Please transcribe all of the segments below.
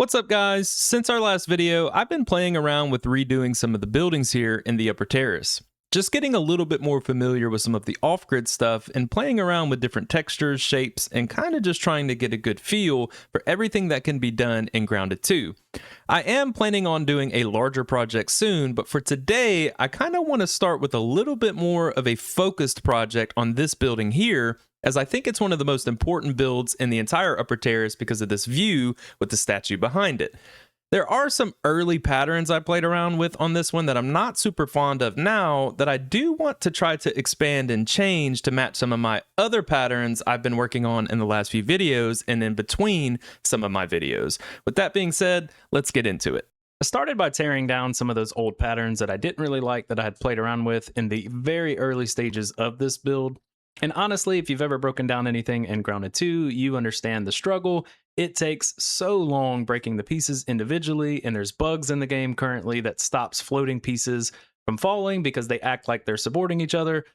What's up, guys? Since our last video, I've been playing around with redoing some of the buildings here in the upper terrace. Just getting a little bit more familiar with some of the off-grid stuff and playing around with different textures, shapes, and kind of just trying to get a good feel for everything that can be done in Grounded 2. I am planning on doing a larger project soon, but for today, I kind of want to start with a little bit more of a focused project on this building here, as I think it's one of the most important builds in the entire upper terrace because of this view with the statue behind it. There are some early patterns I played around with on this one that I'm not super fond of now that I do want to try to expand and change to match some of my other patterns I've been working on in the last few videos and in between some of my videos. With that being said, let's get into it. I started by tearing down some of those old patterns that I didn't really like that I had played around with in the very early stages of this build. And honestly, if you've ever broken down anything in Grounded 2, you understand the struggle. It takes so long breaking the pieces individually, and there's bugs in the game currently that stops floating pieces from falling because they act like they're supporting each other.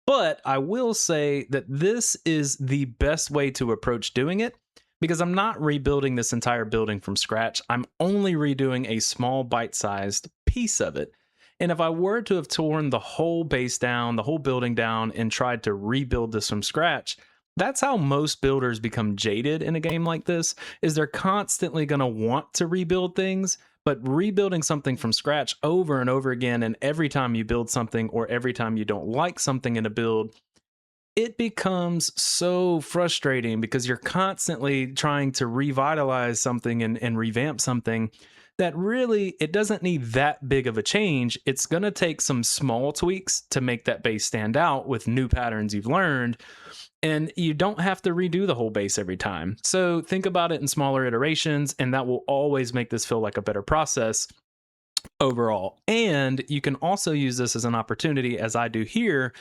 But I will say that this is the best way to approach doing it because I'm not rebuilding this entire building from scratch. I'm only redoing a small bite-sized piece of it. And if I were to have torn the whole base down, the whole building down, and tried to rebuild this from scratch, that's how most builders become jaded in a game like this, is they're constantly going to want to rebuild things, but rebuilding something from scratch over and over again, and every time you build something or every time you don't like something in a build, it becomes so frustrating because you're constantly trying to revitalize something and revamp something that really, it doesn't need that big of a change. It's going to take some small tweaks to make that base stand out with new patterns you've learned. And you don't have to redo the whole base every time. So think about it in smaller iterations, and that will always make this feel like a better process overall. And you can also use this as an opportunity, as I do here,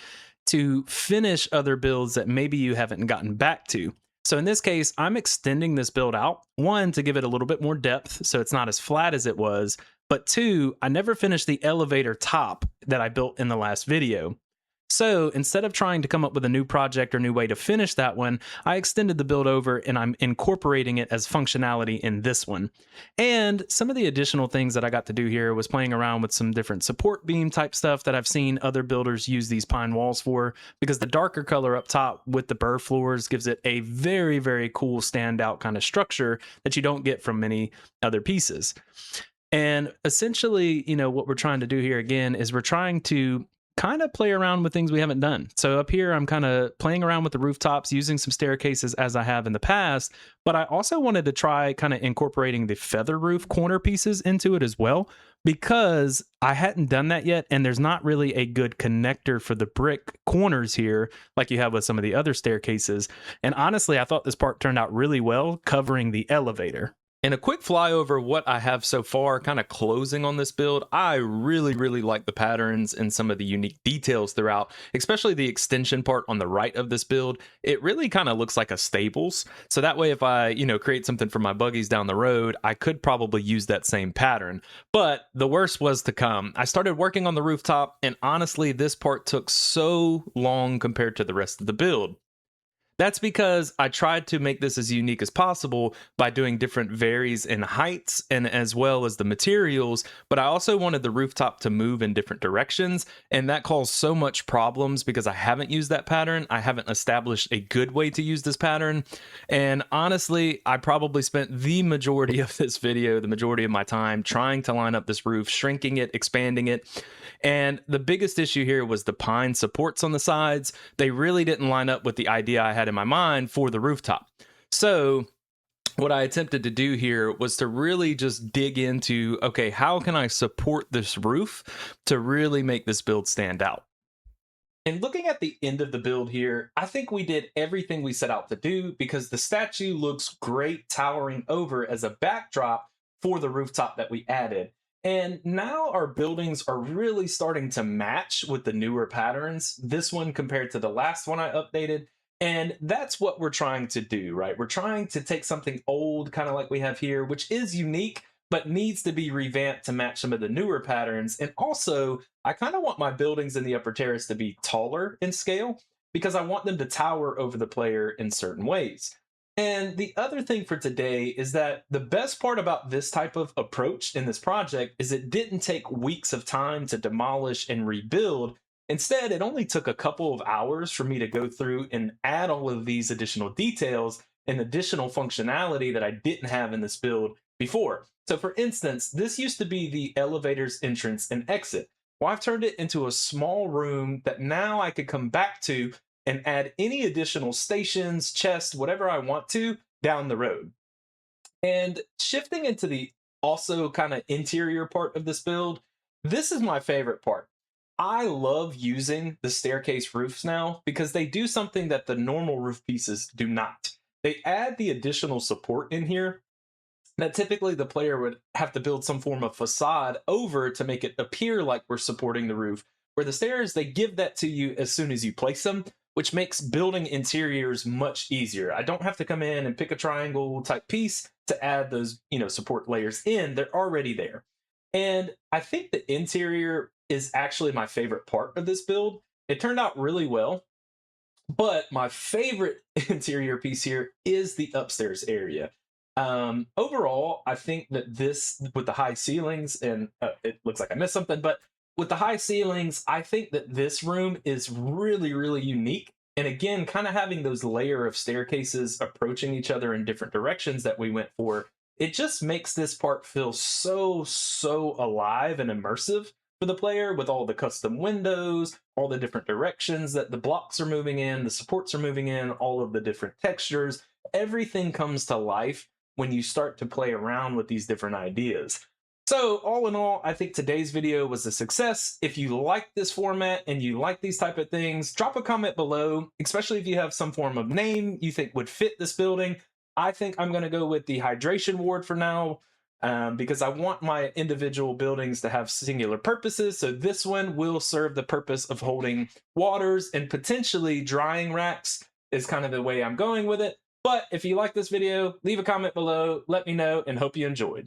to finish other builds that maybe you haven't gotten back to. So in this case, I'm extending this build out, one, to give it a little bit more depth so it's not as flat as it was, but two, I never finished the elevator top that I built in the last video. So instead of trying to come up with a new project or new way to finish that one, I extended the build over and I'm incorporating it as functionality in this one. And some of the additional things that I got to do here was playing around with some different support beam type stuff that I've seen other builders use these pine walls for, because the darker color up top with the burr floors gives it a very, very cool standout kind of structure that you don't get from many other pieces. And essentially, what we're trying to do here again is we're trying to kind of play around with things we haven't done. So up here, I'm kind of playing around with the rooftops, using some staircases as I have in the past, but I also wanted to try kind of incorporating the feather roof corner pieces into it as well, because I hadn't done that yet, and there's not really a good connector for the brick corners here like you have with some of the other staircases. And honestly, I thought this part turned out really well covering the elevator. And a quick flyover of what I have so far, kind of closing on this build. I really like the patterns and some of the unique details throughout, especially the extension part on the right of this build. It really kind of looks like a stables. So that way, if I, create something for my buggies down the road, I could probably use that same pattern. But the worst was to come. I started working on the rooftop, and honestly, this part took so long compared to the rest of the build. That's because I tried to make this as unique as possible by doing different varies in heights and as well as the materials, but I also wanted the rooftop to move in different directions, and that caused so much problems because I haven't used that pattern. I haven't established a good way to use this pattern, and honestly, I probably spent the majority of this video, the majority of my time, trying to line up this roof, shrinking it, expanding it. And the biggest issue here was the pine supports on the sides. They really didn't line up with the idea I had in my mind for the rooftop. So what I attempted to do here was to really just dig into, okay, how can I support this roof to really make this build stand out? And looking at the end of the build here, I think we did everything we set out to do because the statue looks great towering over as a backdrop for the rooftop that we added. And now our buildings are really starting to match with the newer patterns, this one compared to the last one I updated. And that's what we're trying to do, right? We're trying to take something old, kind of like we have here, which is unique, but needs to be revamped to match some of the newer patterns. And also, I kind of want my buildings in the upper terrace to be taller in scale because I want them to tower over the player in certain ways. And the other thing for today is that the best part about this type of approach in this project is it didn't take weeks of time to demolish and rebuild. Instead, it only took a couple of hours for me to go through and add all of these additional details and additional functionality that I didn't have in this build before. So for instance, this used to be the elevator's entrance and exit. Well, I've turned it into a small room that now I could come back to and add any additional stations, chests, whatever I want to down the road. And shifting into the also kind of interior part of this build, this is my favorite part. I love using the staircase roofs now because they do something that the normal roof pieces do not. They add the additional support in here that typically the player would have to build some form of facade over to make it appear like we're supporting the roof. Where the stairs, they give that to you as soon as you place them, which makes building interiors much easier. I don't have to come in and pick a triangle type piece to add those, support layers in. They're already there. And I think the interior is actually my favorite part of this build. It turned out really well, but my favorite interior piece here is the upstairs area. Overall, I think that this, with the high ceilings, and it looks like I missed something, but with the high ceilings, I think that this room is really, really unique. And again, kind of having those layer of staircases approaching each other in different directions that we went for, it just makes this part feel so, so alive and immersive for the player, with all the custom windows, all the different directions that the blocks are moving in, the supports are moving in, all of the different textures. Everything comes to life when you start to play around with these different ideas. So all in all, I think today's video was a success. If you like this format and you like these type of things, drop a comment below, especially if you have some form of name you think would fit this building. I think I'm going to go with the Dehydration Ward for now, because I want my individual buildings to have singular purposes. So this one will serve the purpose of holding waters and potentially drying racks is kind of the way I'm going with it. But if you like this video, leave a comment below, let me know, and hope you enjoyed.